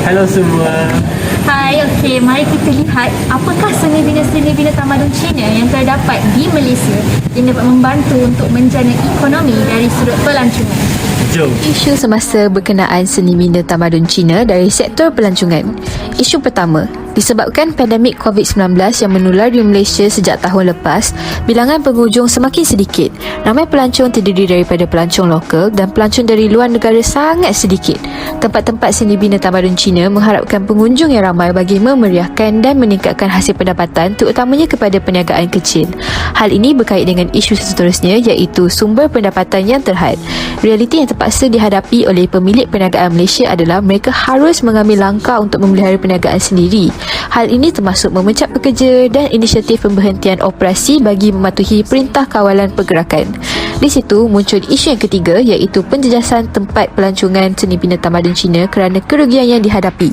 Halo semua. Hai, okey, mari kita lihat apakah seni bina tamadun Cina yang terdapat di Malaysia yang dapat membantu untuk menjana ekonomi dari sudut pelancongan. Jom. Isu semasa berkenaan seni bina tamadun Cina dari sektor pelancongan. Isu pertama, disebabkan pandemik COVID-19 yang menular di Malaysia sejak tahun lepas, bilangan pengunjung semakin sedikit. Ramai pelancong terdiri daripada pelancong lokal dan pelancong dari luar negara sangat sedikit. Tempat-tempat seni bina tamadun Cina mengharapkan pengunjung yang ramai bagi memeriahkan dan meningkatkan hasil pendapatan, terutamanya kepada perniagaan kecil. Hal ini berkait dengan isu seterusnya, iaitu sumber pendapatan yang terhad. Realiti yang terpaksa dihadapi oleh pemilik perniagaan Malaysia adalah mereka harus mengambil langkah untuk memelihara perniagaan sendiri. Hal ini termasuk memecat pekerja dan inisiatif pemberhentian operasi bagi mematuhi perintah kawalan pergerakan. Di situ muncul isu yang ketiga, iaitu penjejasan tempat pelancongan seni bina tamadun Cina kerana kerugian yang dihadapi.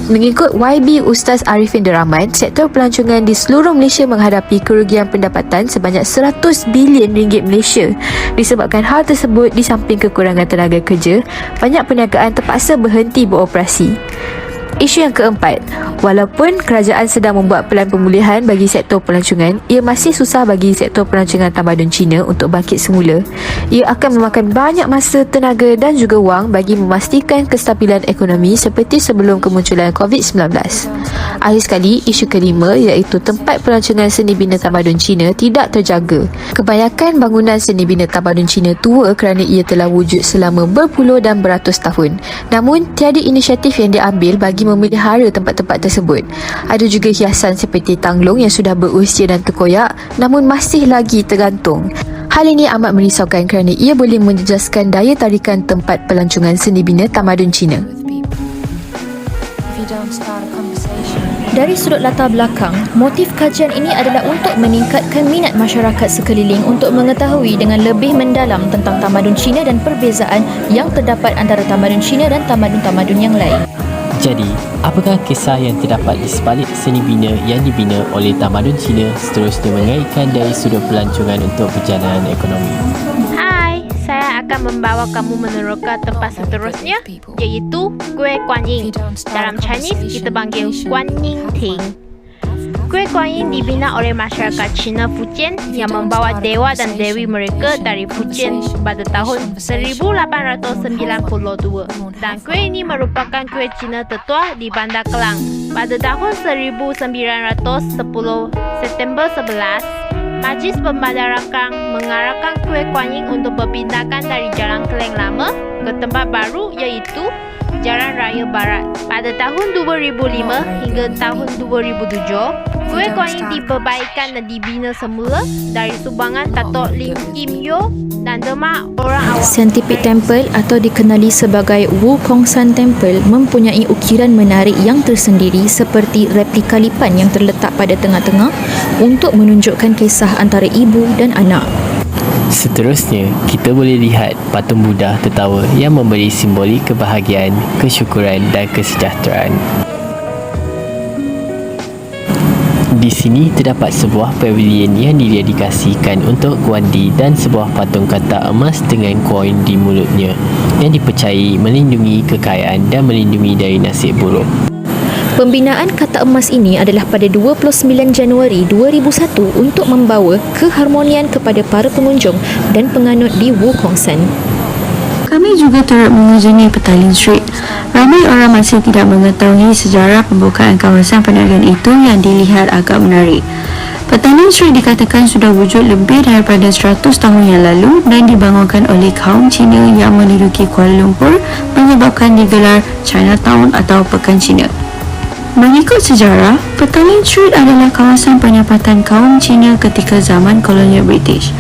Mengikut YB Ustaz Arifin Deraman, sektor pelancongan di seluruh Malaysia menghadapi kerugian pendapatan sebanyak 100 bilion ringgit Malaysia. Disebabkan hal tersebut, di samping kekurangan tenaga kerja, banyak perniagaan terpaksa berhenti beroperasi. Isu yang keempat, walaupun kerajaan sedang membuat pelan pemulihan bagi sektor pelancongan, ia masih susah bagi sektor pelancongan tamadun Cina untuk bangkit semula. Ia akan memakan banyak masa, tenaga dan juga wang bagi memastikan kestabilan ekonomi seperti sebelum kemunculan COVID-19. Akhir sekali, isu kelima iaitu tempat pelancongan seni bina tamadun Cina tidak terjaga. Kebanyakan bangunan seni bina tamadun Cina tua kerana ia telah wujud selama berpuluh dan beratus tahun. Namun, tiada inisiatif yang diambil bagi memelihara tempat-tempat tersebut. Ada juga hiasan seperti tanglong yang sudah berusia dan terkoyak namun masih lagi tergantung. Hal ini amat merisaukan kerana ia boleh menjejaskan daya tarikan tempat pelancongan seni bina tamadun Cina. Dari sudut latar belakang, motif kajian ini adalah untuk meningkatkan minat masyarakat sekeliling untuk mengetahui dengan lebih mendalam tentang tamadun Cina dan perbezaan yang terdapat antara tamadun Cina dan tamadun-tamadun yang lain. Jadi, apakah kisah yang terdapat di sebalik seni bina yang dibina oleh tamadun Cina seterusnya mengaitkan dari sudut pelancongan untuk perjalanan ekonomi? Hai, saya akan membawa kamu meneroka tempat seterusnya, iaitu Kueh Kuan Yin. Dalam Chinese, kita panggil Guan Yin Ting. Kueh Kuan Yin dibina oleh masyarakat Cina Fujian yang membawa dewa dan dewi mereka dari Fujian pada tahun 1892, dan kuih ini merupakan kuih Cina tertua di Bandar Kelang. Pada tahun 1910 September 11, Majlis Pembandaran Kelang mengarahkan Kueh Kuan Yin untuk berpindahkan dari Jalan Keleng Lama ke tempat baru, iaitu Jalan Raya Barat. Pada tahun 2005 hingga tahun 2007, Kueh Kuan Yin diperbaikan dan dibina semula dari sumbangan Datuk Lim Kim Yew dan derma orang awam. Scientific Temple atau dikenali sebagai Wukong San Temple mempunyai ukiran menarik yang tersendiri seperti replika lipan yang terletak pada tengah-tengah untuk menunjukkan kisah antara ibu dan anak. Seterusnya, kita boleh lihat patung Buddha tertawa yang memberi simbolik kebahagiaan, kesyukuran dan kesejahteraan. Di sini terdapat sebuah pavilion yang didedikasikan untuk Guandi dan sebuah patung katak emas dengan koin di mulutnya yang dipercayai melindungi kekayaan dan melindungi dari nasib buruk. Pembinaan katak emas ini adalah pada 29 Januari 2001 untuk membawa keharmonian kepada para pengunjung dan penganut di Wukong San. Kami juga turut mengunjungi Petaling Street. Ramai orang masih tidak mengetahui sejarah pembukaan kawasan perniagaan itu yang dilihat agak menarik. Petaling Street dikatakan sudah wujud lebih daripada 100 tahun yang lalu dan dibangunkan oleh kaum Cina yang menduduki Kuala Lumpur, menyebabkan digelar Chinatown atau Pekan Cina. Mengikut sejarah, Petaling Street adalah kawasan penempatan kaum Cina ketika zaman kolonial British.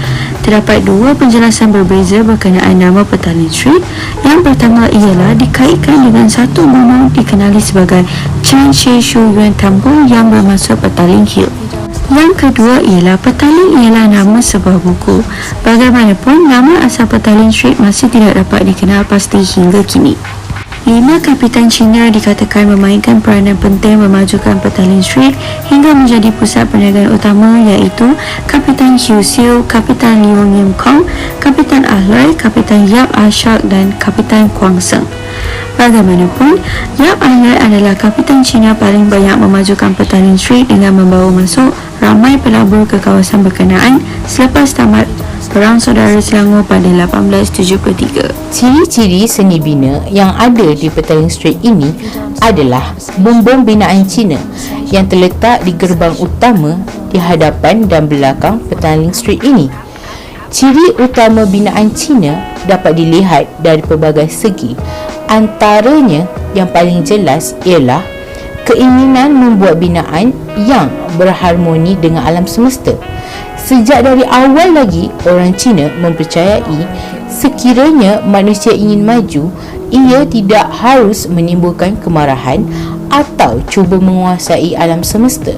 Terdapat dua penjelasan berbeza berkenaan nama Petaling Street. Yang pertama ialah dikaitkan dengan satu gunung dikenali sebagai Chan Shih Shu Yuan Temple yang bermaksud Petaling Hill. Yang kedua ialah Petaling ialah nama sebuah buku. Bagaimanapun, nama asal Petaling Street masih tidak dapat dikenal pasti hingga kini. 5 kapitan Cina dikatakan memainkan peranan penting memajukan Petaling Street hingga menjadi pusat perniagaan utama, iaitu Kapitan Hugh Siu, Kapitan Leung Yim Kong, Kapitan Ahlai, Kapitan Yap Ah Shak dan Kapitan Kwang Seng. Bagaimanapun, Yap Ayat adalah kapitan Cina paling banyak memajukan Petaling Strait dengan membawa masuk ramai pelabur ke kawasan berkenaan selepas tamat Perang Saudara Selangor pada 1873. Ciri-ciri seni bina yang ada di Petaling Strait ini adalah bumbung binaan Cina yang terletak di gerbang utama di hadapan dan belakang Petaling Strait ini. Ciri utama binaan Cina dapat dilihat dari pelbagai segi. Antaranya yang paling jelas ialah keinginan membuat binaan yang berharmoni dengan alam semesta. Sejak dari awal lagi, orang Cina mempercayai sekiranya manusia ingin maju, ia tidak harus menimbulkan kemarahan atau cuba menguasai alam semesta,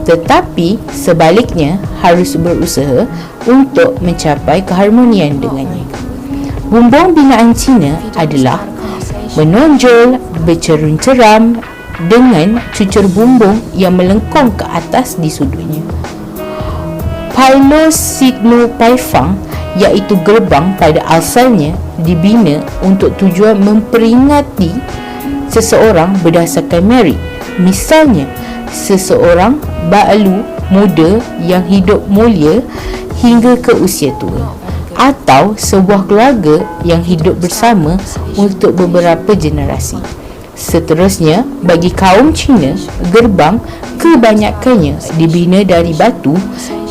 tetapi sebaliknya harus berusaha untuk mencapai keharmonian dengannya. Bumbung binaan Cina adalah menonjol, bercerun ceram dengan cucur bumbung yang melengkung ke atas di sudutnya. Pilo Signo Paifang, iaitu gerbang, pada asalnya dibina untuk tujuan memperingati seseorang berdasarkan merit. Misalnya, seseorang ba'alu muda yang hidup mulia hingga ke usia tua, atau sebuah keluarga yang hidup bersama untuk beberapa generasi. Seterusnya, bagi kaum Cina, gerbang kebanyakannya dibina dari batu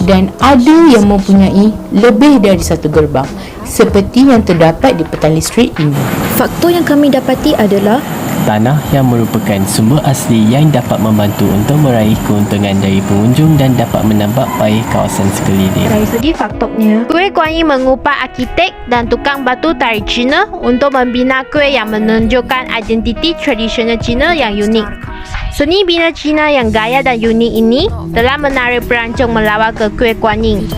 dan ada yang mempunyai lebih dari satu gerbang seperti yang terdapat di Petaling Strait ini. Faktor yang kami dapati adalah Tanah yang merupakan sumber asli yang dapat membantu untuk meraih keuntungan dari pengunjung dan dapat menambah paih kawasan sekeliling. dari segi faktornya. Kueh Guan Yin mengupah arkitek dan tukang batu dari China untuk membina kueh yang menunjukkan identiti tradisional Cina yang unik. Seni bina Cina yang gaya dan unik ini telah menarik pelancong melawat ke Kueh Guan Yin.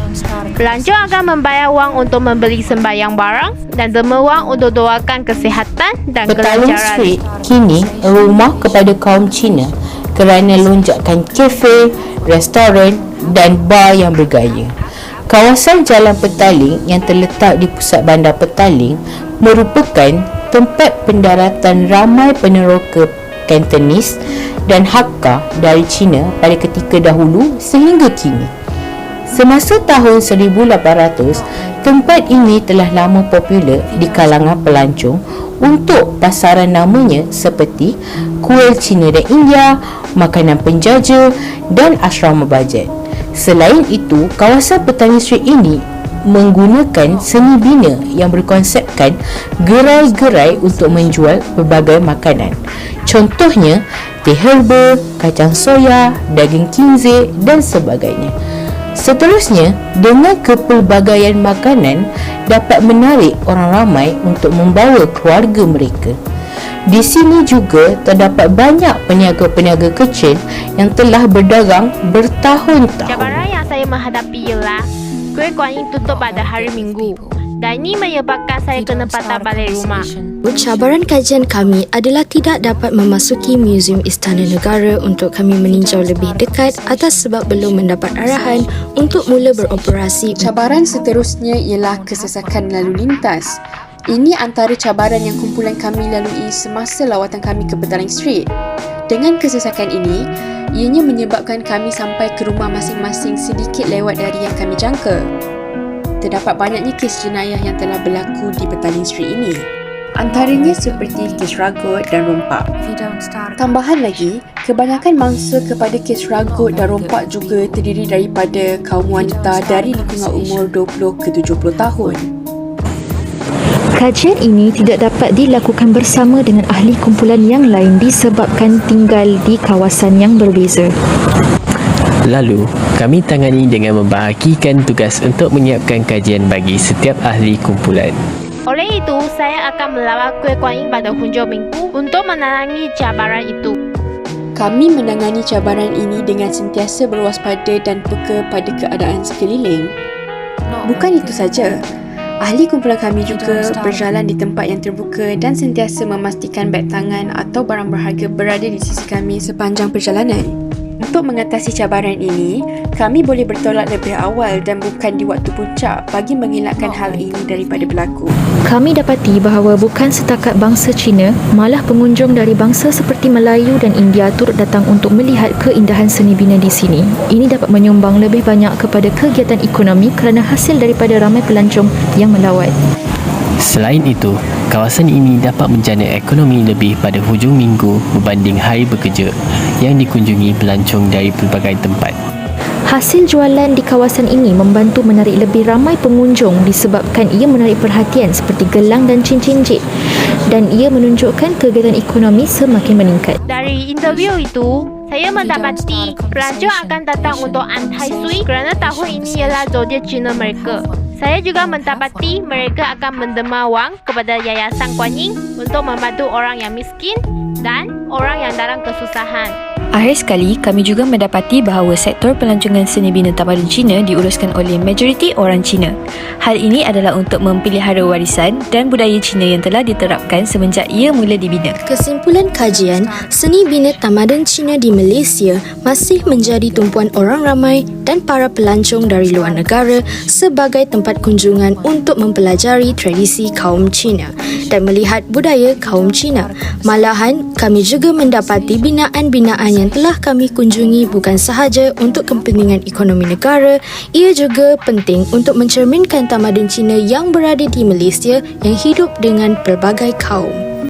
Pelancong akan membayar wang untuk membeli sembarang barang dan derma wang untuk doakan kesihatan dan Petaling kelancaran. Strait kini rumah kepada kaum Cina kerana lonjakan kafe, restoran dan bar yang bergaya. Kawasan Jalan Petaling yang terletak di pusat bandar Petaling merupakan tempat pendaratan ramai peneroka Cantonese dan Hakka dari China pada ketika dahulu sehingga kini. Semasa tahun 1800, tempat ini telah lama popular di kalangan pelancong untuk pasaran namanya seperti kuil Cina dan India, makanan penjaja dan asrama bajet. Selain itu, kawasan Petaling Strait ini menggunakan seni bina yang berkonsepkan gerai-gerai untuk menjual pelbagai makanan. Contohnya, teh herba, kacang soya, daging kinzeh dan sebagainya. Seterusnya, dengan kepelbagaian makanan dapat menarik orang ramai untuk membawa keluarga mereka. Di sini juga terdapat banyak peniaga-peniaga kecil yang telah berdagang bertahun-tahun. Cabaran yang saya menghadapi ialah Kueh Guan Yin tutup pada hari Minggu dan ini menyebabkan saya kena patah balik rumah. Cabaran kajian kami adalah tidak dapat memasuki Muzium Istana Negara untuk kami meninjau lebih dekat atas sebab belum mendapat arahan untuk mula beroperasi. Cabaran seterusnya ialah kesesakan lalu lintas. Ini antara cabaran yang kumpulan kami lalui semasa lawatan kami ke Petaling Strait. Dengan kesesakan ini, ianya menyebabkan kami sampai ke rumah masing-masing sedikit lewat dari yang kami jangka. Terdapat banyaknya kes jenayah yang telah berlaku di Petaling Strait ini. Antaranya seperti kes ragut dan rompak. Tambahan lagi, kebanyakan mangsa kepada kes ragut dan rompak juga terdiri daripada kaum wanita dari lingkungan umur 20 ke 70 tahun. Kajian ini tidak dapat dilakukan bersama dengan ahli kumpulan yang lain disebabkan tinggal di kawasan yang berbeza. Lalu, kami tangani dengan membahagikan tugas untuk menyiapkan kajian bagi setiap ahli kumpulan. Oleh itu, saya akan melawat Kueh Guan Yin pada hujung minggu untuk menangani cabaran itu. Kami menangani cabaran ini dengan sentiasa berwaspada dan peka pada keadaan sekeliling. Bukan itu saja, ahli kumpulan kami juga berjalan di tempat yang terbuka dan sentiasa memastikan beg tangan atau barang berharga berada di sisi kami sepanjang perjalanan. Untuk mengatasi cabaran ini, kami boleh bertolak lebih awal dan bukan di waktu puncak bagi mengelakkan hal ini daripada berlaku. Kami dapati bahawa bukan setakat bangsa Cina, malah pengunjung dari bangsa seperti Melayu dan India turut datang untuk melihat keindahan seni bina di sini. Ini dapat menyumbang lebih banyak kepada kegiatan ekonomi kerana hasil daripada ramai pelancong yang melawat. Selain itu, kawasan ini dapat menjana ekonomi lebih pada hujung minggu berbanding hari bekerja yang dikunjungi pelancong dari pelbagai tempat. Hasil jualan di kawasan ini membantu menarik lebih ramai pengunjung disebabkan ia menarik perhatian seperti gelang dan cincin jit, dan ia menunjukkan kegiatan ekonomi semakin meningkat. Dari interview itu, saya mendapati pelancong akan datang untuk antai sui kerana tahun ini ialah zodiak Cina mereka. Saya juga mendapati mereka akan menderma wang kepada Yayasan Guan Yin untuk membantu orang yang miskin dan orang yang dalam kesusahan. Akhir sekali, kami juga mendapati bahawa sektor pelancongan seni bina tamadun Cina diuruskan oleh majoriti orang Cina. Hal ini adalah untuk memelihara warisan dan budaya Cina yang telah diterapkan semenjak ia mula dibina. Kesimpulan kajian, seni bina tamadun Cina di Malaysia masih menjadi tumpuan orang ramai dan para pelancong dari luar negara sebagai tempat kunjungan untuk mempelajari tradisi kaum Cina dan melihat budaya kaum Cina. Malahan, kami juga mendapati binaan-binaan yang telah kami kunjungi bukan sahaja untuk kepentingan ekonomi negara, ia juga penting untuk mencerminkan tamadun Cina yang berada di Malaysia yang hidup dengan pelbagai kaum.